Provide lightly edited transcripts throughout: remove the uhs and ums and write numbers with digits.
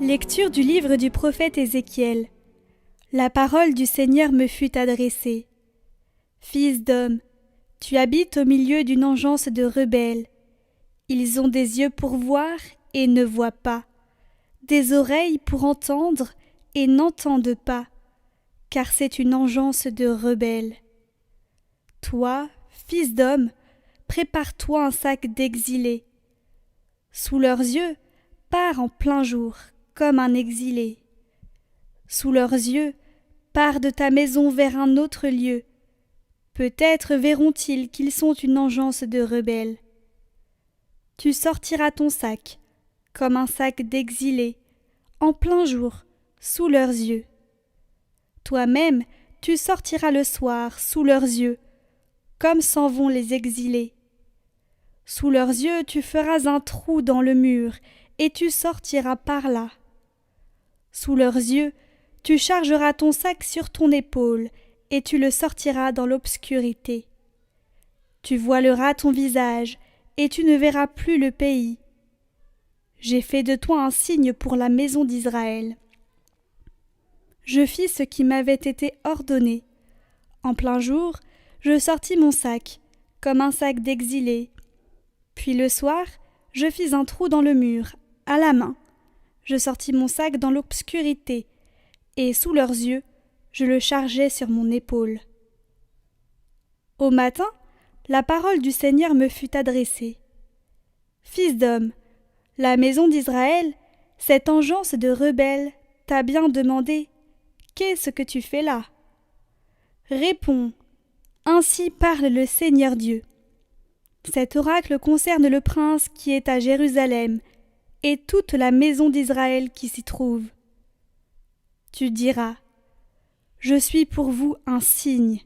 Lecture du livre du prophète Ézéchiel. La parole du Seigneur me fut adressée. Fils d'homme, tu habites au milieu d'une engeance de rebelles. Ils ont des yeux pour voir et ne voient pas, des oreilles pour entendre et n'entendent pas, car c'est une engeance de rebelles. Toi, fils d'homme, prépare-toi un sac d'exilés. Sous leurs yeux, pars en plein jour, comme un exilé. Sous leurs yeux, pars de ta maison vers un autre lieu. Peut-être verront-ils qu'ils sont une engeance de rebelles. Tu sortiras ton sac, comme un sac d'exilés, en plein jour, sous leurs yeux. Toi-même, tu sortiras le soir, sous leurs yeux, comme s'en vont les exilés. Sous leurs yeux, tu feras un trou dans le mur, et tu sortiras par là. Sous leurs yeux, tu chargeras ton sac sur ton épaule, et tu le sortiras dans l'obscurité. Tu voileras ton visage, et tu ne verras plus le pays. J'ai fait de toi un signe pour la maison d'Israël. Je fis ce qui m'avait été ordonné. En plein jour, je sortis mon sac, comme un sac d'exilé. Puis le soir, je fis un trou dans le mur, à la main. Je sortis mon sac dans l'obscurité, et sous leurs yeux, je le chargeai sur mon épaule. Au matin, la parole du Seigneur me fut adressée. Fils d'homme, la maison d'Israël, cette engeance de rebelles, t'a bien demandé « Qu'est-ce que tu fais là ?» Réponds, ainsi parle le Seigneur Dieu. Cet oracle concerne le prince qui est à Jérusalem et toute la maison d'Israël qui s'y trouve. Tu diras, je suis pour vous un signe.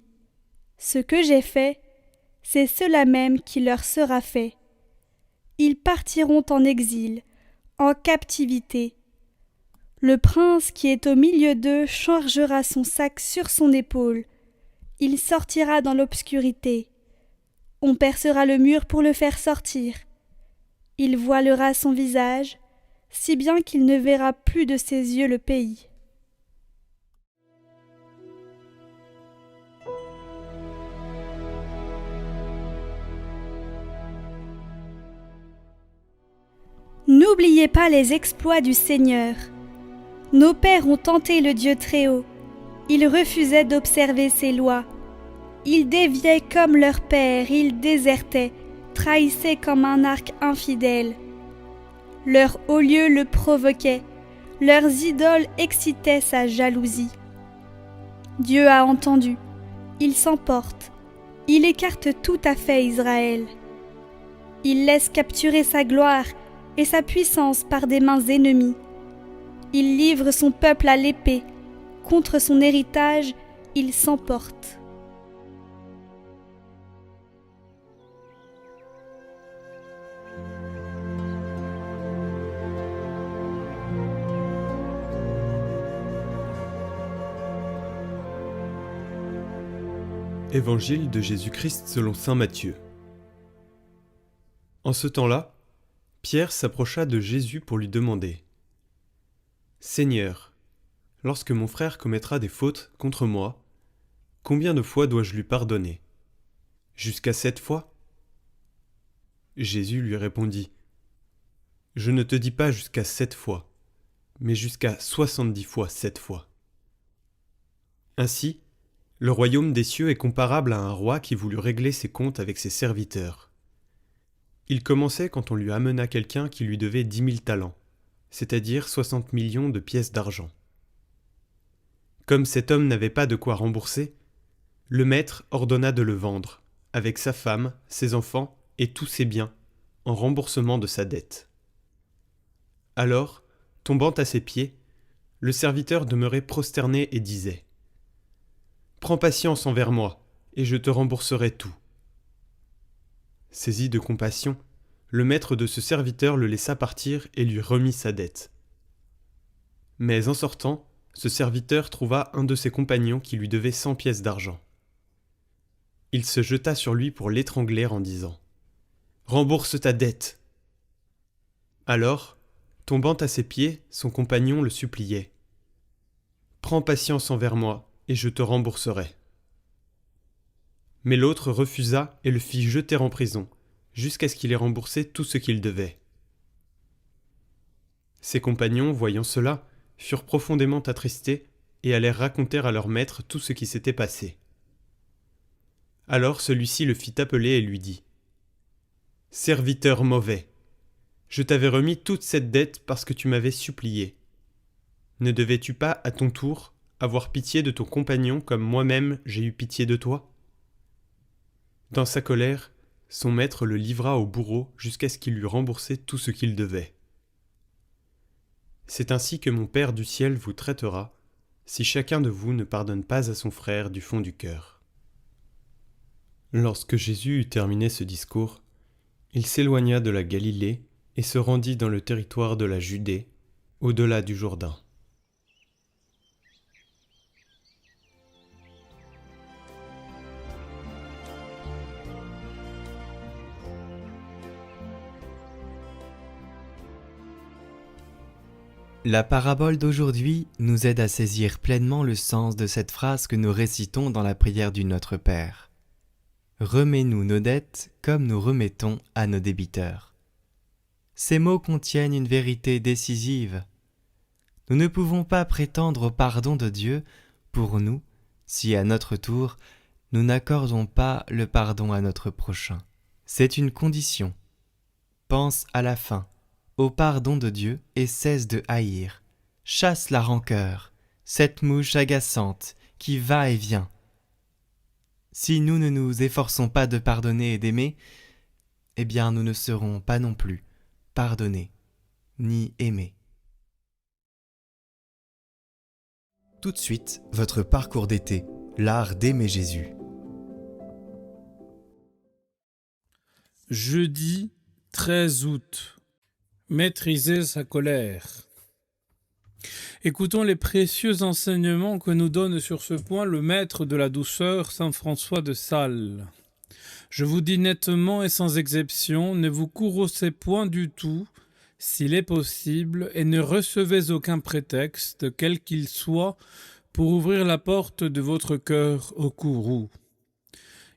Ce que j'ai fait, c'est cela même qui leur sera fait. Ils partiront en exil, en captivité. Le prince qui est au milieu d'eux chargera son sac sur son épaule. Il sortira dans l'obscurité. On percera le mur pour le faire sortir. Il voilera son visage, si bien qu'il ne verra plus de ses yeux le pays. N'oubliez pas les exploits du Seigneur. Nos pères ont tenté le Dieu Très-Haut. Ils refusaient d'observer ses lois. Ils déviaient comme leurs pères, ils désertaient, trahissaient comme un arc infidèle. Leur haut lieu le provoquait, leurs idoles excitaient sa jalousie. Dieu a entendu, il s'emporte, il écarte tout à fait Israël. Il laisse capturer sa gloire et sa puissance par des mains ennemies. Il livre son peuple à l'épée, contre son héritage, il s'emporte. Évangile de Jésus-Christ selon saint Matthieu. En ce temps-là, Pierre s'approcha de Jésus pour lui demander : « Seigneur, lorsque mon frère commettra des fautes contre moi, combien de fois dois-je lui pardonner ? Jusqu'à 7 fois ? » Jésus lui répondit : « Je ne te dis pas jusqu'à 7 fois, mais jusqu'à 70 fois 7 fois. » Ainsi, le royaume des cieux est comparable à un roi qui voulut régler ses comptes avec ses serviteurs. Il commençait quand on lui amena quelqu'un qui lui devait 10 000 talents, c'est-à-dire 60 millions de pièces d'argent. Comme cet homme n'avait pas de quoi rembourser, le maître ordonna de le vendre, avec sa femme, ses enfants et tous ses biens, en remboursement de sa dette. Alors, tombant à ses pieds, le serviteur demeurait prosterné et disait : « Prends patience envers moi, et je te rembourserai tout. » Saisi de compassion, le maître de ce serviteur le laissa partir et lui remit sa dette. Mais en sortant, ce serviteur trouva un de ses compagnons qui lui devait 100 pièces d'argent. Il se jeta sur lui pour l'étrangler en disant : « Rembourse ta dette !» Alors, Tombant à ses pieds, son compagnon le suppliait. « Prends patience envers moi, et je te rembourserai. » Mais l'autre refusa et le fit jeter en prison, jusqu'à ce qu'il ait remboursé tout ce qu'il devait. Ses compagnons, voyant cela, furent profondément attristés et allèrent raconter à leur maître tout ce qui s'était passé. Alors celui-ci le fit appeler et lui dit : « Serviteur mauvais, je t'avais remis toute cette dette parce que tu m'avais supplié. Ne devais-tu pas, à ton tour, avoir pitié de ton compagnon comme moi-même j'ai eu pitié de toi ? » Dans sa colère, son maître le livra au bourreau jusqu'à ce qu'il eût remboursé tout ce qu'il devait. C'est ainsi que mon Père du ciel vous traitera, si chacun de vous ne pardonne pas à son frère du fond du cœur. Lorsque Jésus eut terminé ce discours, il s'éloigna de la Galilée et se rendit dans le territoire de la Judée, au-delà du Jourdain. La parabole d'aujourd'hui nous aide à saisir pleinement le sens de cette phrase que nous récitons dans la prière du Notre Père. Remets-nous nos dettes comme nous remettons à nos débiteurs. Ces mots contiennent une vérité décisive. Nous ne pouvons pas prétendre au pardon de Dieu pour nous si à notre tour nous n'accordons pas le pardon à notre prochain. C'est une condition. Pense à la fin, au pardon de Dieu et cesse de haïr. Chasse la rancœur, cette mouche agaçante qui va et vient. Si nous ne nous efforçons pas de pardonner et d'aimer, eh bien nous ne serons pas non plus pardonnés ni aimés. Tout de suite, votre parcours d'été, l'art d'aimer Jésus. Jeudi 13 août. Maîtriser sa colère. Écoutons les précieux enseignements que nous donne sur ce point le maître de la douceur, saint François de Sales. Je vous dis nettement et sans exception, ne vous courroucez point du tout, s'il est possible, et ne recevez aucun prétexte, quel qu'il soit, pour ouvrir la porte de votre cœur au courroux.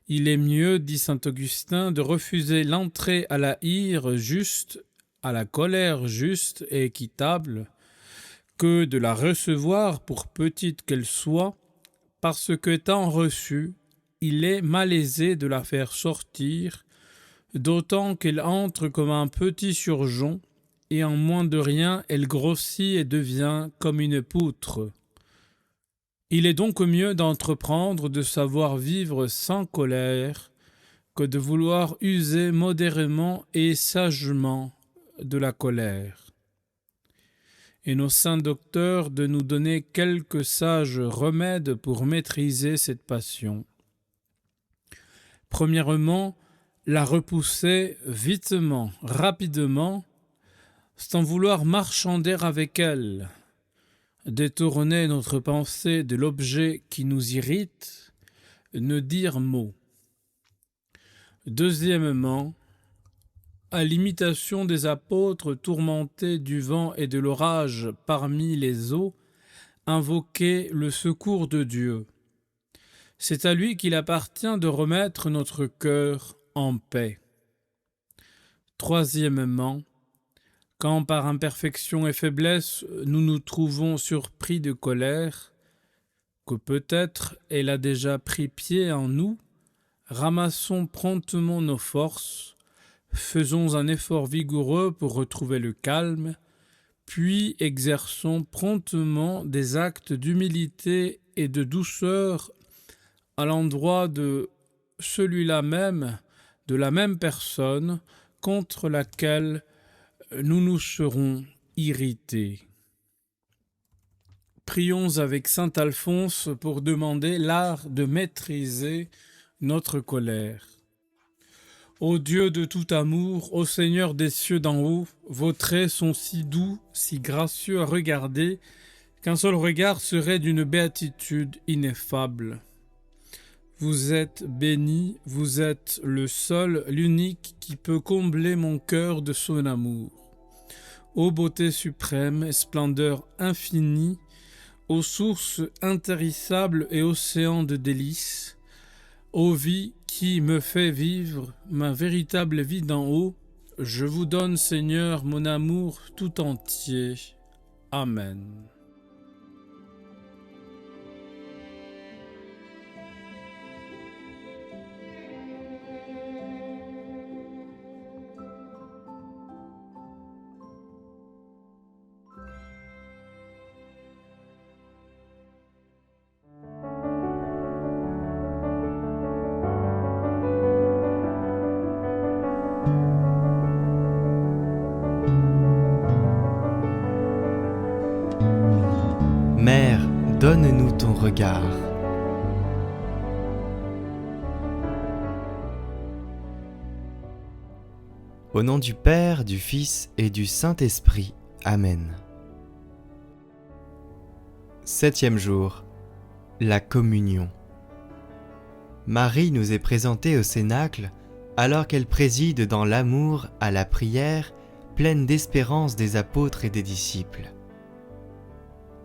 Il est mieux, dit saint Augustin, de refuser l'entrée à la ire juste, à la colère juste et équitable, que de la recevoir, pour petite qu'elle soit, parce qu'étant reçue, il est malaisé de la faire sortir, d'autant qu'elle entre comme un petit surgeon, et en moins de rien, elle grossit et devient comme une poutre. Il est donc mieux d'entreprendre de savoir vivre sans colère, que de vouloir user modérément et sagement de la colère. Et nos saints docteurs de nous donner quelques sages remèdes pour maîtriser cette passion. Premièrement, la repousser vitement, rapidement, sans vouloir marchander avec elle, détourner notre pensée de l'objet qui nous irrite, ne dire mot. Deuxièmement, à l'imitation des apôtres tourmentés du vent et de l'orage parmi les eaux, invoquer le secours de Dieu. C'est à lui qu'il appartient de remettre notre cœur en paix. Troisièmement, quand par imperfection et faiblesse nous nous trouvons surpris de colère, que peut-être elle a déjà pris pied en nous, ramassons promptement nos forces, faisons un effort vigoureux pour retrouver le calme, puis exerçons promptement des actes d'humilité et de douceur à l'endroit de celui-là même, de la même personne contre laquelle nous nous serons irrités. Prions avec saint Alphonse pour demander l'art de maîtriser notre colère. Ô Dieu de tout amour, ô Seigneur des cieux d'en haut, vos traits sont si doux, si gracieux à regarder, qu'un seul regard serait d'une béatitude ineffable. Vous êtes béni, vous êtes le seul, l'unique qui peut combler mon cœur de son amour. Ô beauté suprême et splendeur infinie, ô source intarissable et océan de délices, ô vie qui me fait vivre ma véritable vie d'en haut, je vous donne, Seigneur, mon amour tout entier. Amen. Mère, donne-nous ton regard. Au nom du Père, du Fils et du Saint-Esprit. Amen. 7e jour. La communion. Marie nous est présentée au Cénacle alors qu'elle préside dans l'amour à la prière pleine d'espérance des apôtres et des disciples.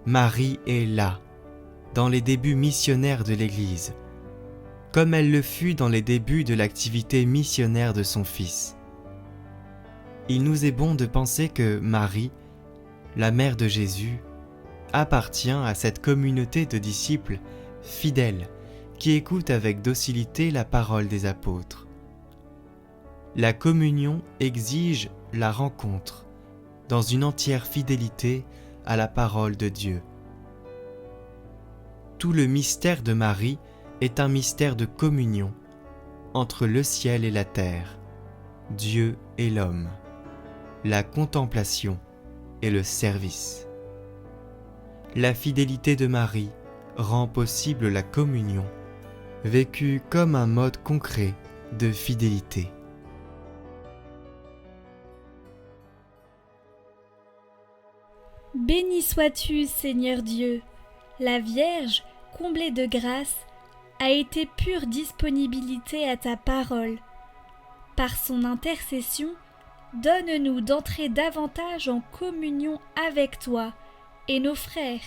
Marie est là, dans les débuts missionnaires de l'Église, comme elle le fut dans les débuts de l'activité missionnaire de son Fils. Il nous est bon de penser que Marie, la mère de Jésus, appartient à cette communauté de disciples fidèles qui écoutent avec docilité la parole des apôtres. La communion exige la rencontre dans une entière fidélité à la parole de Dieu. Tout le mystère de Marie est un mystère de communion entre le ciel et la terre, Dieu et l'homme, la contemplation et le service. La fidélité de Marie rend possible la communion, vécue comme un mode concret de fidélité. Béni sois-tu, Seigneur Dieu. La Vierge, comblée de grâce, a été pure disponibilité à ta parole. Par son intercession, donne-nous d'entrer davantage en communion avec toi et nos frères,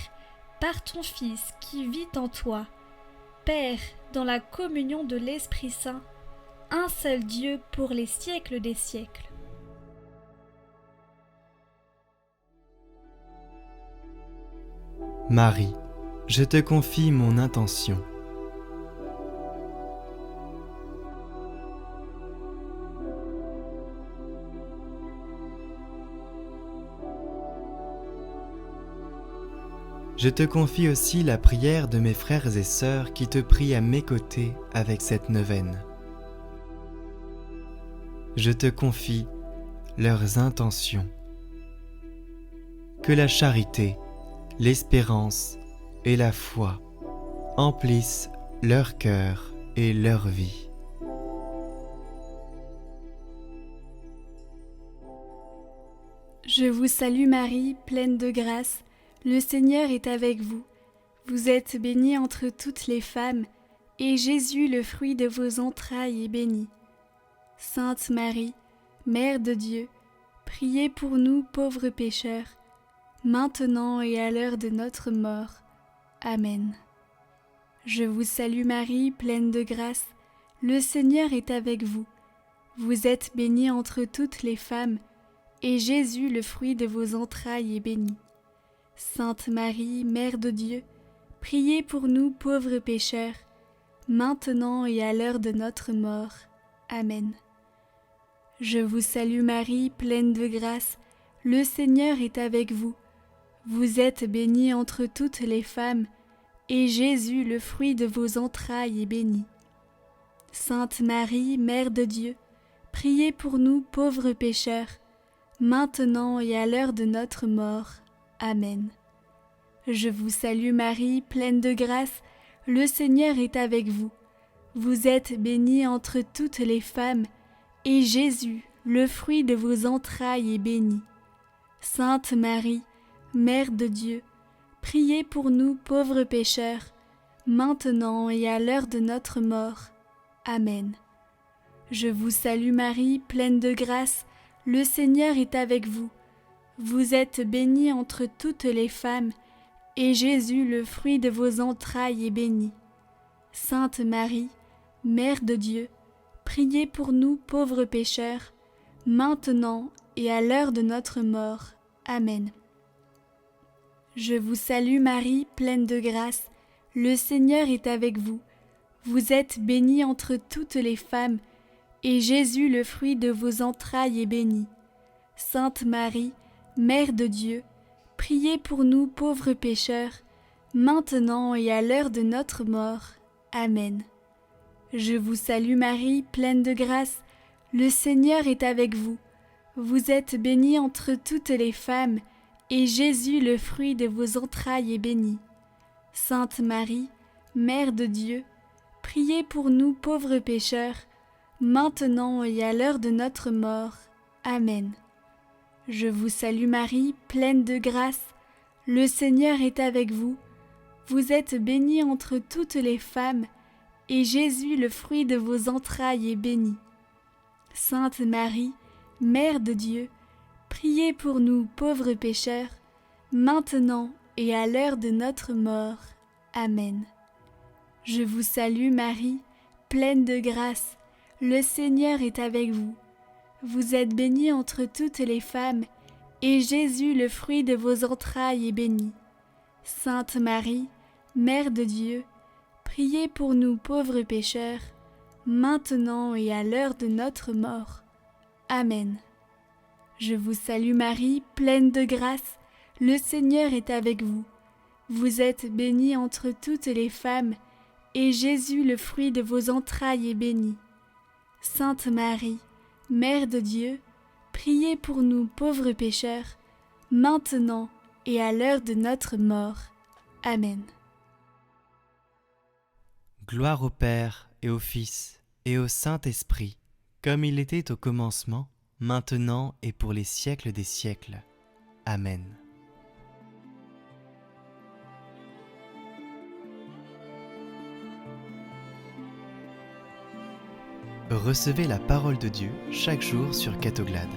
par ton Fils qui vit en toi. Père, dans la communion de l'Esprit Saint, un seul Dieu pour les siècles des siècles. Marie, je te confie mon intention. Je te confie aussi la prière de mes frères et sœurs qui te prient à mes côtés avec cette neuvaine. Je te confie leurs intentions. Que la charité, l'espérance et la foi emplissent leur cœur et leur vie. Je vous salue Marie, pleine de grâce, le Seigneur est avec vous. Vous êtes bénie entre toutes les femmes, et Jésus, le fruit de vos entrailles, est béni. Sainte Marie, Mère de Dieu, priez pour nous pauvres pécheurs, maintenant et à l'heure de notre mort. Amen. Je vous salue Marie, pleine de grâce, le Seigneur est avec vous. Vous êtes bénie entre toutes les femmes, et Jésus, le fruit de vos entrailles, est béni. Sainte Marie, Mère de Dieu, priez pour nous pauvres pécheurs, maintenant et à l'heure de notre mort. Amen. Je vous salue Marie, pleine de grâce, le Seigneur est avec vous. Vous êtes bénie entre toutes les femmes, et Jésus, le fruit de vos entrailles, est béni. Sainte Marie, Mère de Dieu, priez pour nous pauvres pécheurs, maintenant et à l'heure de notre mort. Amen. Je vous salue Marie, pleine de grâce, le Seigneur est avec vous. Vous êtes bénie entre toutes les femmes, et Jésus, le fruit de vos entrailles, est béni. Sainte Marie, Mère de Dieu, priez pour nous pauvres pécheurs, maintenant et à l'heure de notre mort. Amen. Je vous salue Marie, pleine de grâce, le Seigneur est avec vous. Vous êtes bénie entre toutes les femmes, et Jésus, le fruit de vos entrailles, est béni. Sainte Marie, Mère de Dieu, priez pour nous pauvres pécheurs, maintenant et à l'heure de notre mort. Amen. Je vous salue Marie, pleine de grâce, le Seigneur est avec vous. Vous êtes bénie entre toutes les femmes, et Jésus, le fruit de vos entrailles, est béni. Sainte Marie, Mère de Dieu, priez pour nous pauvres pécheurs, maintenant et à l'heure de notre mort. Amen. Je vous salue Marie, pleine de grâce, le Seigneur est avec vous. Vous êtes bénie entre toutes les femmes, et Jésus, le fruit de vos entrailles, est béni. Sainte Marie, Mère de Dieu, priez pour nous pauvres pécheurs, maintenant et à l'heure de notre mort. Amen. Je vous salue Marie, pleine de grâce, le Seigneur est avec vous. Vous êtes bénie entre toutes les femmes, et Jésus, le fruit de vos entrailles, est béni. Sainte Marie, Mère de Dieu, priez pour nous pauvres pécheurs, maintenant et à l'heure de notre mort. Amen. Je vous salue Marie, pleine de grâce, le Seigneur est avec vous. Vous êtes bénie entre toutes les femmes, et Jésus, le fruit de vos entrailles, est béni. Sainte Marie, Mère de Dieu, priez pour nous pauvres pécheurs, maintenant et à l'heure de notre mort. Amen. Je vous salue Marie, pleine de grâce, le Seigneur est avec vous. Vous êtes bénie entre toutes les femmes, et Jésus, le fruit de vos entrailles, est béni. Sainte Marie, Mère de Dieu, priez pour nous pauvres pécheurs, maintenant et à l'heure de notre mort. Amen. Gloire au Père et au Fils et au Saint-Esprit, comme il était au commencement, maintenant et pour les siècles des siècles. Amen. Recevez la parole de Dieu chaque jour sur Catoglade.